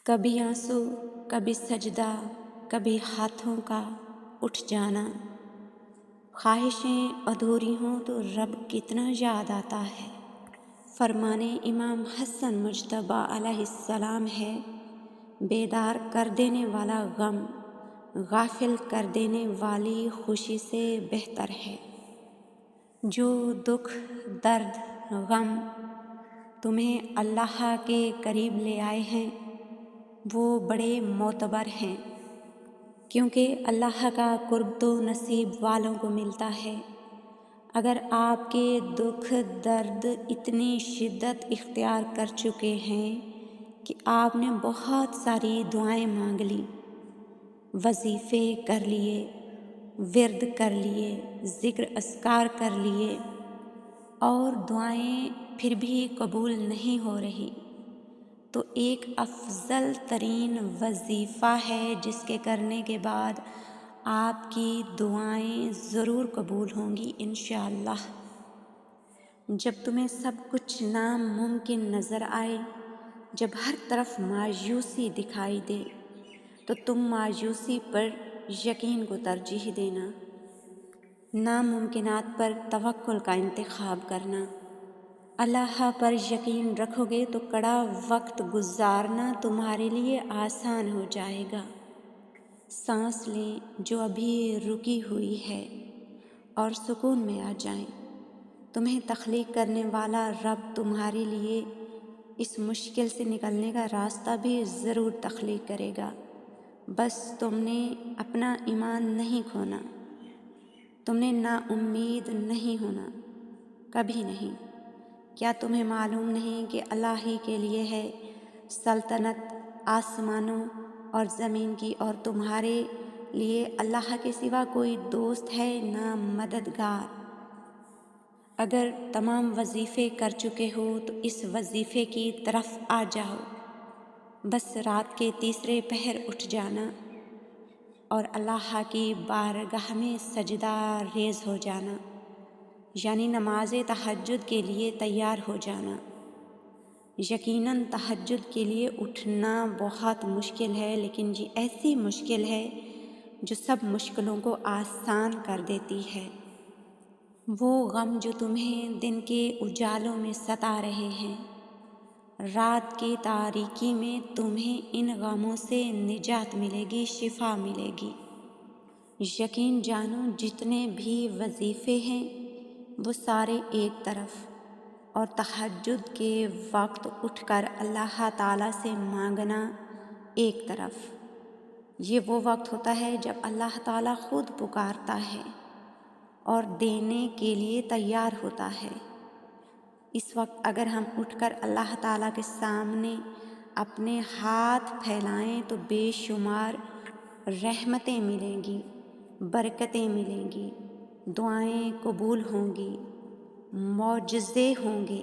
کبھی آنسو، کبھی سجدہ، کبھی ہاتھوں کا اٹھ جانا۔ خواہشیں ادھوری ہوں تو رب کتنا یاد آتا ہے۔ فرمانے امام حسن مجتبی علیہ السلام ہے، بیدار کر دینے والا غم غافل کر دینے والی خوشی سے بہتر ہے۔ جو دکھ، درد، غم تمہیں اللہ کے قریب لے آئے ہیں وہ بڑے معتبر ہیں، کیونکہ اللہ کا قرب تو نصیب والوں کو ملتا ہے۔ اگر آپ کے دکھ درد اتنی شدت اختیار کر چکے ہیں کہ آپ نے بہت ساری دعائیں مانگ لی، وظیفے کر لیے، ورد کر لیے، ذکر اذکار کر لیے، اور دعائیں پھر بھی قبول نہیں ہو رہی، تو ایک افضل ترین وظیفہ ہے جس کے کرنے کے بعد آپ کی دعائیں ضرور قبول ہوں گی انشاءاللہ۔ جب تمہیں سب کچھ ناممکن نظر آئے، جب ہر طرف مایوسی دکھائی دے، تو تم مایوسی پر یقین کو ترجیح دینا، ناممکنات پر توکل کا انتخاب کرنا۔ اللہ پر یقین رکھو گے تو کڑا وقت گزارنا تمہارے لیے آسان ہو جائے گا۔ سانس لیں جو ابھی رکی ہوئی ہے اور سکون میں آ جائیں۔ تمہیں تخلیق کرنے والا رب تمہارے لیے اس مشکل سے نکلنے کا راستہ بھی ضرور تخلیق کرے گا، بس تم نے اپنا ایمان نہیں کھونا، تم نے نا امید نہیں ہونا، کبھی نہیں۔ کیا تمہیں معلوم نہیں کہ اللہ ہی کے لیے ہے سلطنت آسمانوں اور زمین کی، اور تمہارے لیے اللہ کے سوا کوئی دوست ہے نہ مددگار؟ اگر تمام وظیفے کر چکے ہو تو اس وظیفے کی طرف آ جاؤ، بس رات کے تیسرے پہر اٹھ جانا اور اللہ کی بارگاہ میں سجدہ ریز ہو جانا، یعنی نماز تہجد کے لیے تیار ہو جانا۔ یقیناً تہجد کے لیے اٹھنا بہت مشکل ہے، لیکن یہ ایسی مشکل ہے جو سب مشکلوں کو آسان کر دیتی ہے۔ وہ غم جو تمہیں دن کے اجالوں میں ستا رہے ہیں، رات کی تاریکی میں تمہیں ان غموں سے نجات ملے گی، شفا ملے گی۔ یقین جانو جتنے بھی وظیفے ہیں وہ سارے ایک طرف، اور تہجد کے وقت اٹھ کر اللہ تعالیٰ سے مانگنا ایک طرف۔ یہ وہ وقت ہوتا ہے جب اللہ تعالیٰ خود پکارتا ہے اور دینے کے لیے تیار ہوتا ہے۔ اس وقت اگر ہم اٹھ کر اللہ تعالیٰ کے سامنے اپنے ہاتھ پھیلائیں تو بے شمار رحمتیں ملیں گی، برکتیں ملیں گی، دعائیں قبول ہوں گی، معجزے ہوں گے۔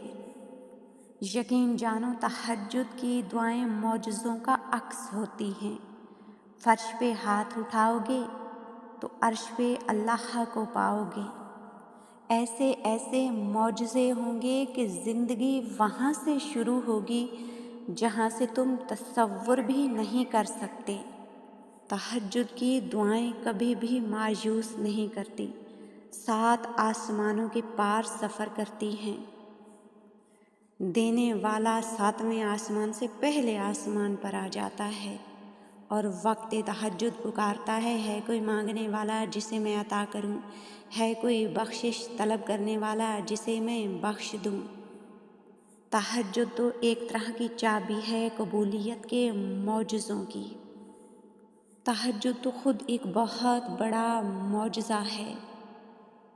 یقین جانو تہجد کی دعائیں معجزوں کا عکس ہوتی ہیں۔ فرش پہ ہاتھ اٹھاؤ گے تو عرش پہ اللہ کو پاؤ گے۔ ایسے ایسے معجزے ہوں گے کہ زندگی وہاں سے شروع ہوگی جہاں سے تم تصور بھی نہیں کر سکتے۔ تہجد کی دعائیں کبھی بھی مایوس نہیں کرتی، 7 آسمانوں کے پار سفر کرتی ہیں۔ دینے والا 7ویں آسمان سے پہلے آسمان پر آ جاتا ہے اور وقت تہجد پکارتا ہے کوئی مانگنے والا جسے میں عطا کروں، ہے کوئی بخشش طلب کرنے والا جسے میں بخش دوں۔ تہجد تو ایک طرح کی چابی ہے قبولیت کے معجزوں کی۔ تہجد تو خود ایک بہت بڑا معجزہ ہے۔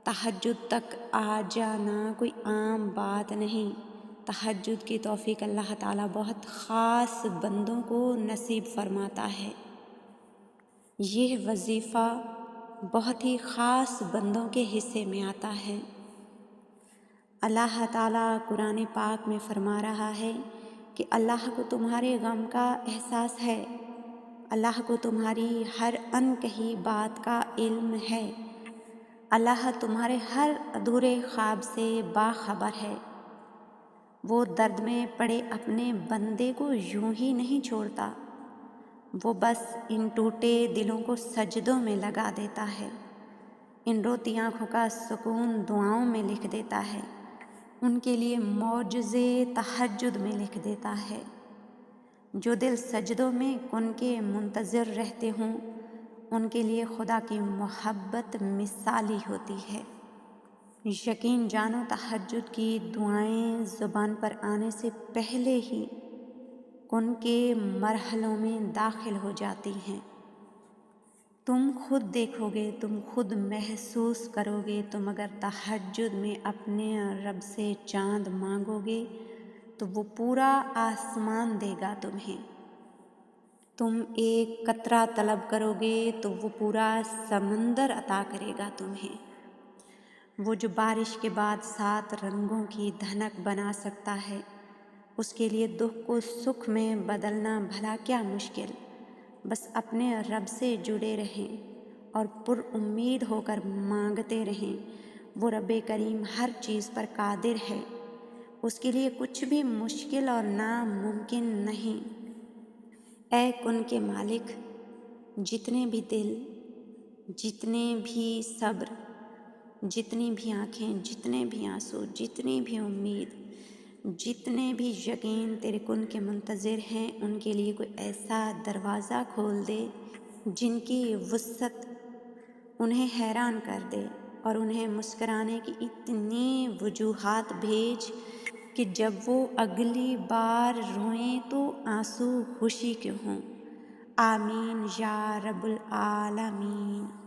تہجد تک آ جانا کوئی عام بات نہیں۔ تہجد کی توفیق اللہ تعالیٰ بہت خاص بندوں کو نصیب فرماتا ہے۔ یہ وظیفہ بہت ہی خاص بندوں کے حصے میں آتا ہے۔ اللہ تعالیٰ قرآن پاک میں فرما رہا ہے کہ اللہ کو تمہارے غم کا احساس ہے، اللہ کو تمہاری ہر انکہی بات کا علم ہے، اللہ تمہارے ہر ادھورے خواب سے باخبر ہے۔ وہ درد میں پڑے اپنے بندے کو یوں ہی نہیں چھوڑتا، وہ بس ان ٹوٹے دلوں کو سجدوں میں لگا دیتا ہے، ان روتی آنکھوں کا سکون دعاؤں میں لکھ دیتا ہے، ان کے لیے معجزے تہجد میں لکھ دیتا ہے۔ جو دل سجدوں میں کن کے منتظر رہتے ہوں ان کے لیے خدا کی محبت مثالی ہوتی ہے۔ یقین جانو تہجد کی دعائیں زبان پر آنے سے پہلے ہی کن کے مرحلوں میں داخل ہو جاتی ہیں۔ تم خود دیکھو گے، تم خود محسوس کرو گے، تم اگر تہجد میں اپنے رب سے چاند مانگو گے تو وہ پورا آسمان دے گا تمہیں۔ تم ایک قطرہ طلب کرو گے تو وہ پورا سمندر عطا کرے گا تمہیں۔ وہ جو بارش کے بعد 7 رنگوں کی دھنک بنا سکتا ہے، اس کے لیے دکھ کو سکھ میں بدلنا بھلا کیا مشکل۔ بس اپنے رب سے جڑے رہیں اور پر امید ہو کر مانگتے رہیں۔ وہ رب کریم ہر چیز پر قادر ہے، اس کے لیے کچھ بھی مشکل اور ناممکن نہیں۔ اے کن کے مالک، جتنے بھی دل، جتنے بھی صبر، جتنی بھی آنکھیں، جتنے بھی آنسو، جتنی بھی امید، جتنے بھی یقین تیرے کن کے منتظر ہیں، ان کے لیے کوئی ایسا دروازہ کھول دے جن کی وسعت انہیں حیران کر دے، اور انہیں مسکرانے کی اتنی وجوہات بھیج کہ جب وہ اگلی بار روئیں تو آنسو خوشی کے ہوں۔ آمین یا رب العالمین۔